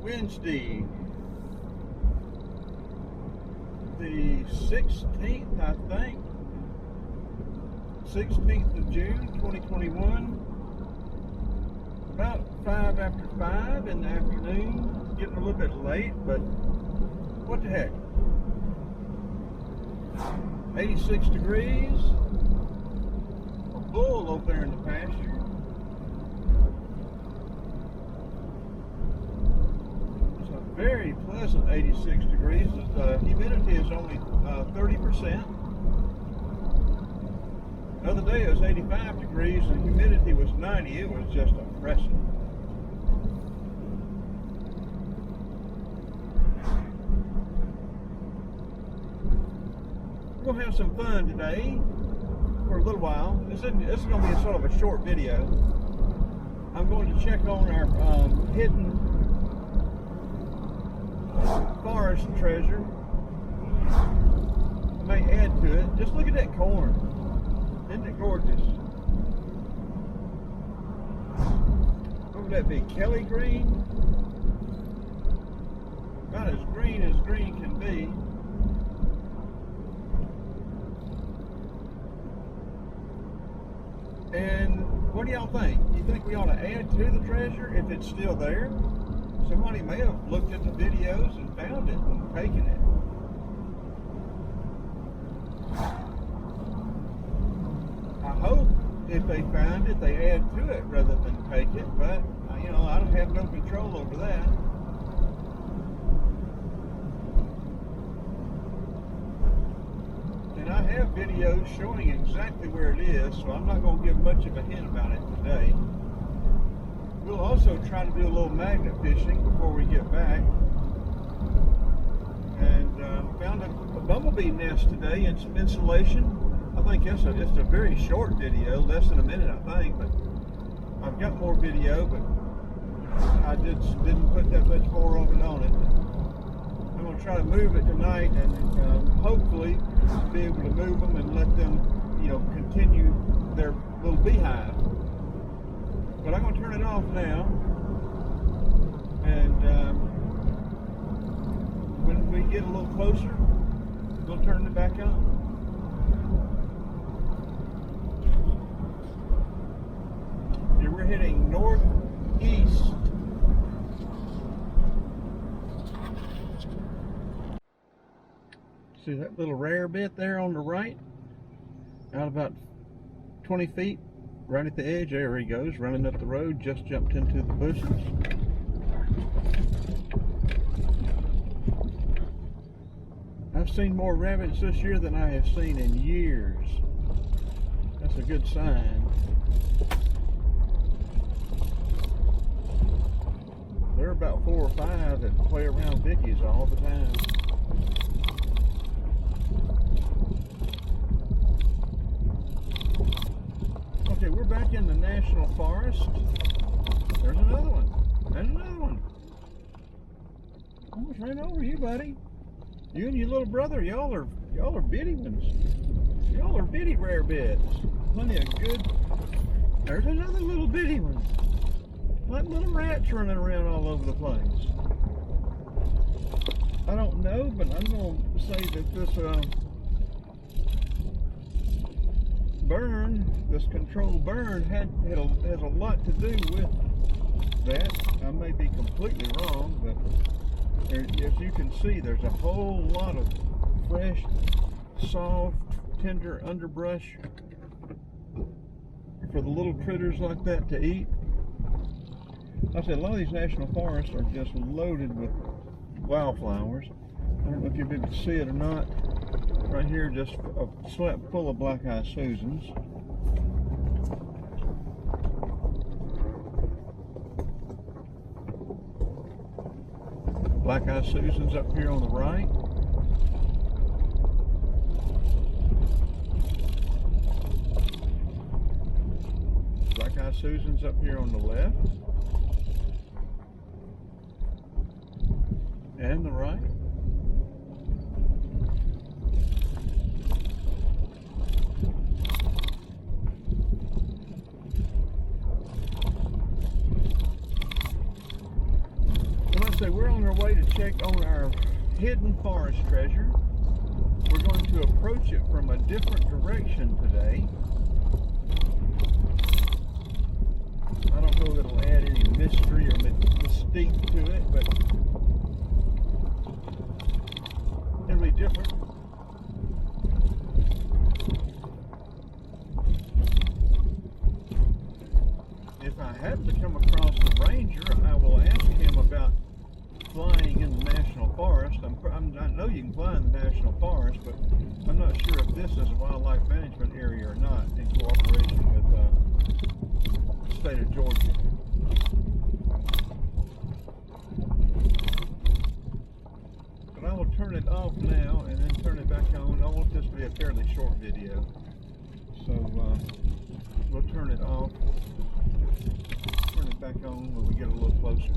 Wednesday, the 16th, I think. 16th of June, 2021. About 5 after 5 in the afternoon. It's getting a little bit late, but what the heck. 86 degrees. A bull over there in the pasture. It's a very pleasant 86 degrees. The humidity is only 30%. The other day it was 85 degrees and humidity was 90. It was just oppressive. We're going to have some fun today for a little while. This is going to be sort of a short video. I'm going to check on our hidden forest treasure. I may add to it. Just look at that corn. Isn't it gorgeous? What would that be? Kelly green? About as green can be. And what do y'all think? You think we ought to add to the treasure if it's still there? Somebody may have looked at the videos and found it and taken it. I hope if they find it, they add to it rather than take it, but you know, I don't have no control over that. And I have videos showing exactly where it is, so I'm not going to give much of a hint about it today. We'll also try to do a little magnet fishing before we get back. And found a bumblebee nest today and some insulation. I think it's a very short video, less than a minute I think, but I've got more video, but I didn't put that much more of it on it. I'm going to try to move it tonight and hopefully be able to move them and let them, you know, continue their little beehive. But I'm going to turn it off now, and when we get a little closer, we'll turn it back on. And we're heading northeast. See that little rare bit there on the right? Out about 20 feet, right at the edge. There he goes, running up the road, just jumped into the bushes. I've seen more rabbits this year than I have seen in years. That's a good sign. There are about 4 or 5 that play around Vicky's all the time. Okay, we're back in the National Forest. There's another one. There's another one. Almost ran over you, buddy. You and your little brother, y'all are bitty ones. Y'all are bitty rare bits. Plenty of good. There's another little bitty one. Like little rats running around all over the place. I don't know, but I'm going to say that this burn, this controlled burn, has a lot to do with that. I may be completely wrong, but as you can see, there's a whole lot of fresh, soft, tender underbrush for the little critters like that to eat. Like I said, a lot of these national forests are just loaded with wildflowers. I don't know if you've been to see it or not. Right here, just a slab full of black-eyed Susans. Black-eyed Susans up here on the right. Black-eyed Susans up here on the left. And the right. we're on our way to check on our hidden forest treasure. We're going to approach it from a different direction today. I don't know if it'll add any mystery or mystique to it, but it'll be different. If I happen to come across the ranger, I will ask him about flying in the national forest. I know you can fly in the national forest, but I'm not sure if this is a wildlife management area or not in cooperation with the state of Georgia. But I will turn it off now and then turn it back on. I want this to be a fairly short video, so we'll turn it off, turn it back on when we get a little closer.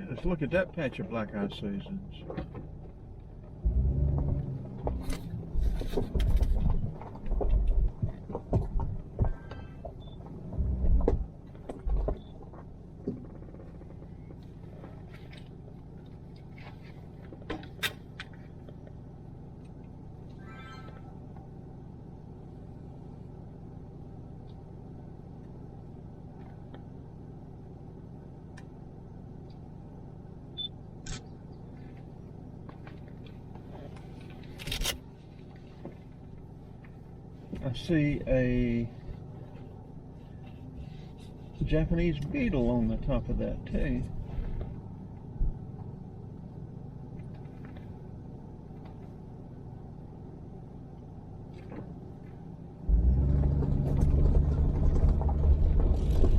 Let's look at that patch of black-eyed Susans. I see a Japanese beetle on the top of that too.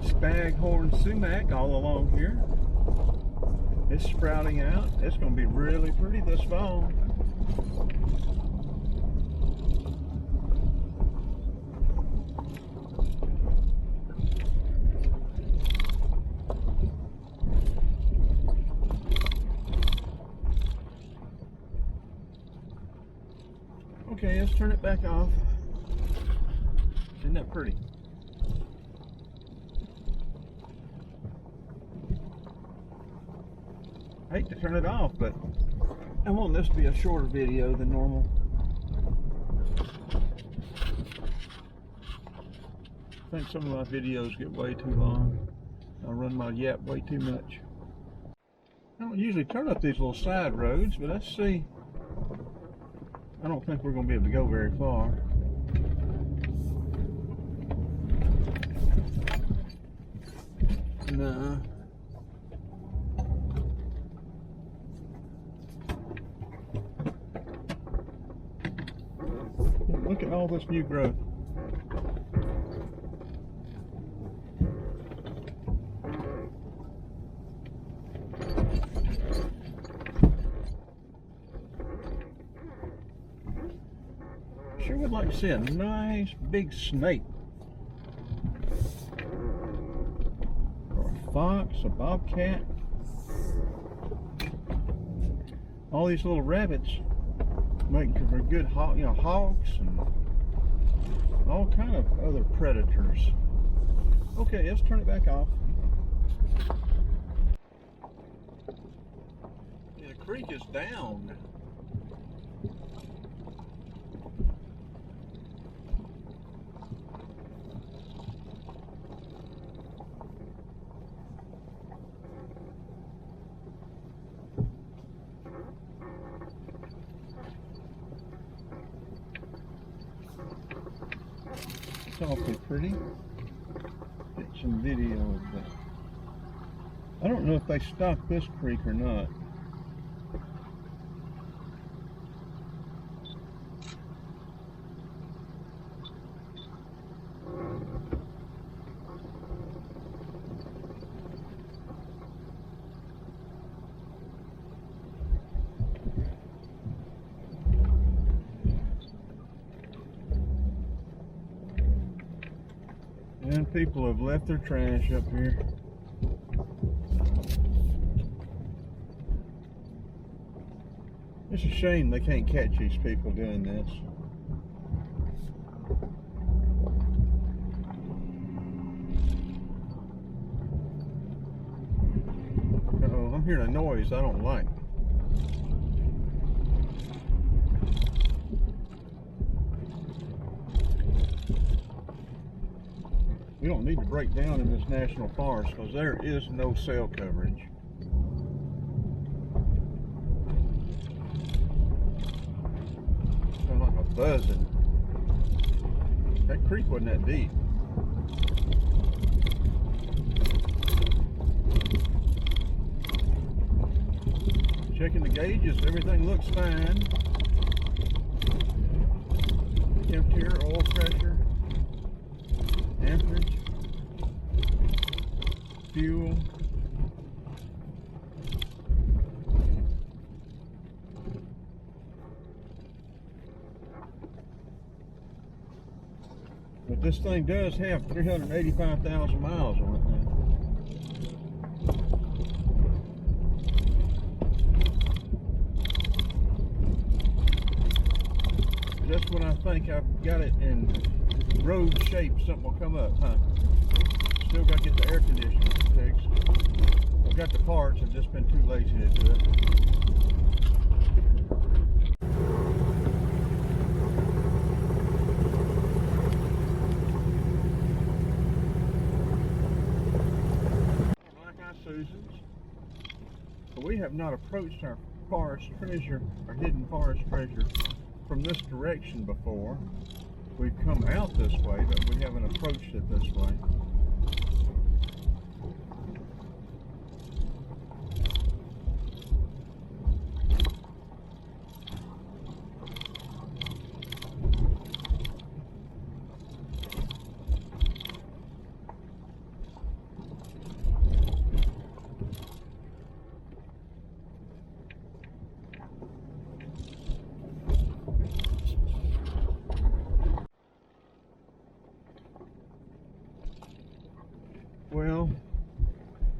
Staghorn sumac all along here. It's sprouting out. It's going to be really pretty this fall. Okay, let's turn it back off. Isn't that pretty? I hate to turn it off, but I want this to be a shorter video than normal. I think some of my videos get way too long. I run my yap way too much. I don't usually turn up these little side roads, but let's see. I don't think we're going to be able to go very far. No. Look at all this new growth. Sure would like to see a nice big snake, or a fox, a bobcat. All these little rabbits make for good hawks and all kind of other predators. Okay, let's turn it back off. Yeah, the creek is down. It's awfully pretty. Get some video of that. I don't know if they stocked this creek or not. And people have left their trash up here. It's a shame they can't catch these people doing this. hearing a noise I don't like. We don't need to break down in this national forest because there is no cell coverage. Sound like a buzzing. That creek wasn't that deep. Checking the gauges, everything looks fine. Temperature, oil pressure, amperage, fuel. But this thing does have 385,000 miles on it now. Just when I think I've got it in road shape, something will come up, huh? Still got to get the air conditioning fixed. I've got the parts, I've just been too lazy to do it. Like our Susans. But we have not approached our forest treasure, our hidden forest treasure, from this direction before. We've come out this way, but we haven't approached it this way. Well,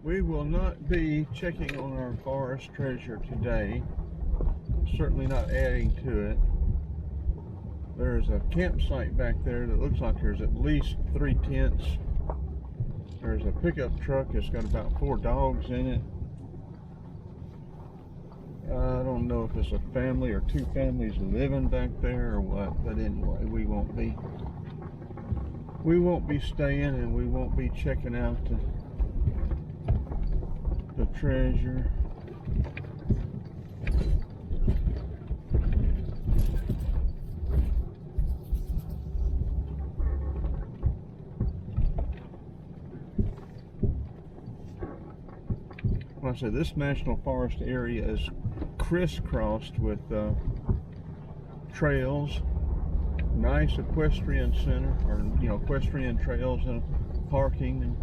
we will not be checking on our forest treasure today. Certainly not adding to it. There's a campsite back there that looks like there's at least 3 tents. There's a pickup truck that's got about 4 dogs in it. I don't know if it's a family or 2 families living back there or what, but anyway, we won't be staying, and we won't be checking out the treasure. Like I said, this national forest area is crisscrossed with trails. Nice equestrian center, or equestrian trails and parking.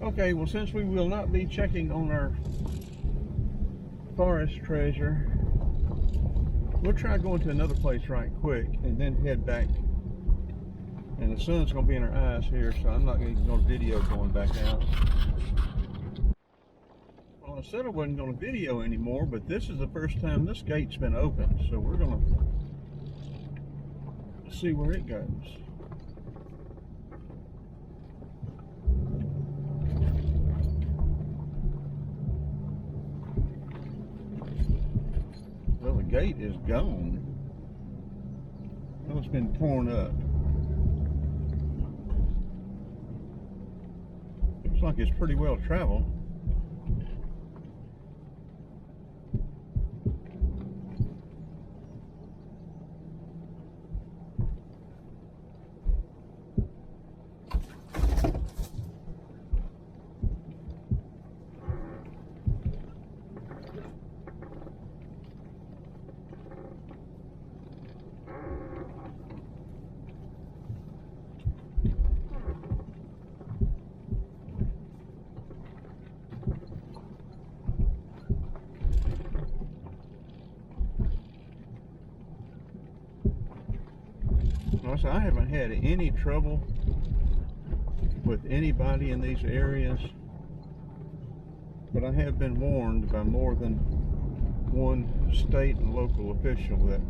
Okay, well, since we will not be checking on our forest treasure, we'll try going to another place right quick and then head back. And the sun's going to be in our eyes here, so I'm not going to video going back out. Well, I said I wasn't going to video anymore, but this is the first time this gate's been open, so we're going to see where it goes. Well, the gate is gone. Well, it's been torn up. Looks like it's pretty well traveled. Well, I haven't had any trouble with anybody in these areas, but I have been warned by more than one state and local official that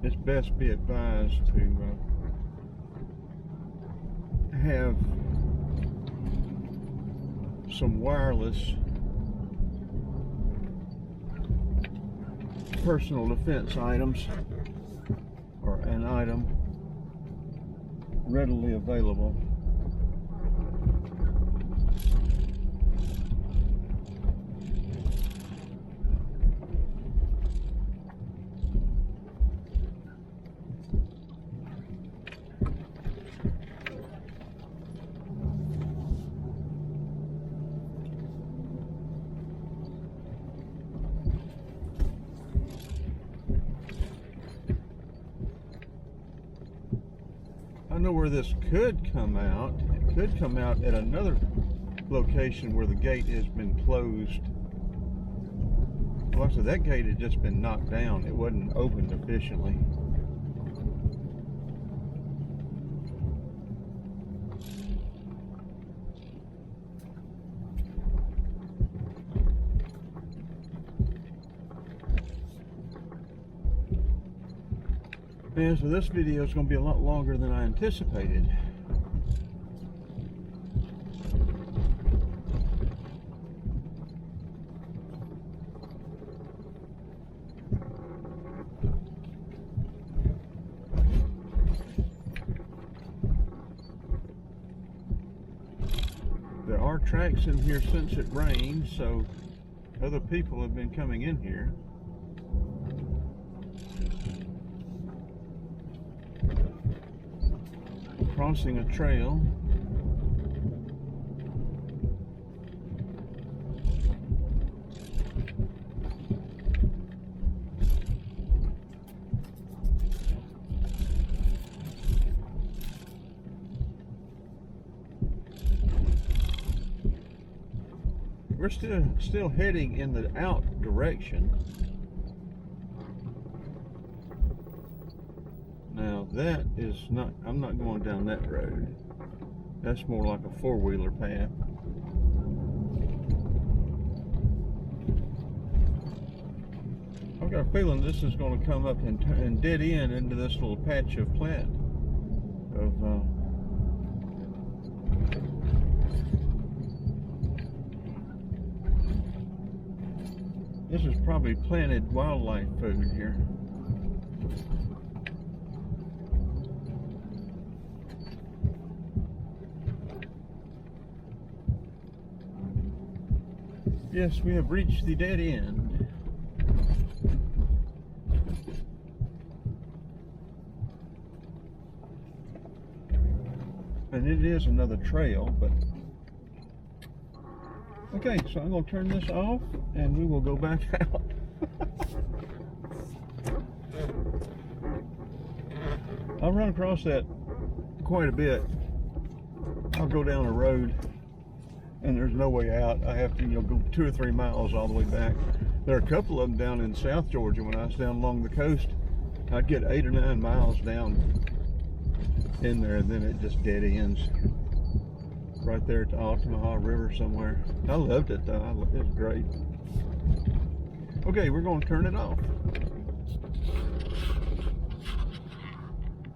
it's best be advised to have some wireless personal defense items, or an item readily available. I know where this could come out. It could come out at another location where the gate has been closed. Well, so that gate had just been knocked down. It wasn't opened efficiently. Yeah, so this video is going to be a lot longer than I anticipated. There are tracks in here since it rained, so other people have been coming in here. Crossing a trail. We're still heading in the out direction. Now that is not, I'm not going down that road. That's more like a four-wheeler path. I've got a feeling this is going to come up and dead end into this little patch of plant of this is probably planted wildlife food here. Yes, we have reached the dead end. And it is another trail, but okay, so I'm going to turn this off and we will go back out. I'll run across that quite a bit. I'll go down a road and there's no way out. I have to, go 2 or 3 miles all the way back. There are a couple of them down in South Georgia when I was down along the coast. I'd get 8 or 9 miles down in there and then it just dead ends right there at the Altamaha River somewhere. I loved it though. It was great. Okay, we're going to turn it off.